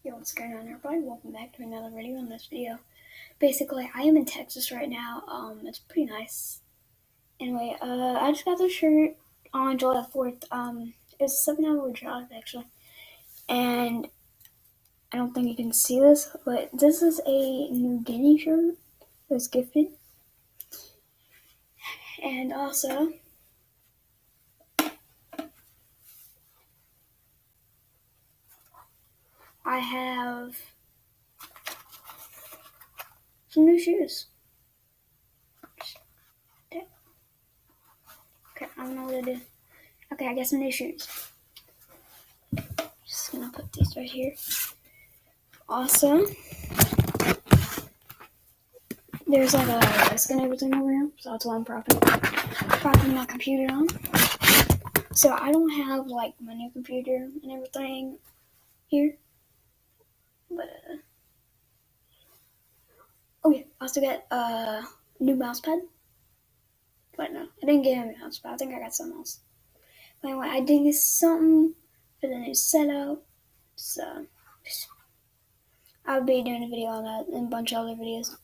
Yo, what's going on, everybody? Welcome back to another video. In this video, basically, I am in Texas right now. It's pretty nice. Anyway, I just got this shirt on July 4th. It's a 7-hour drive, actually. And I don't think you can see this, but this is a New Guinea shirt. It was gifted. And also, I have some new shoes. Okay, I don't know what to do. Okay, I got some new shoes. Just gonna put these right here. Also, there's like a desk and everything over here, so that's why I'm propping my computer on. So I don't have like my new computer and everything here, but oh yeah, I also got a new mouse pad. But no, I didn't get a mouse pad. I think I got something else. But anyway, I did get something for the new setup, so I'll be doing a video on that and a bunch of other videos.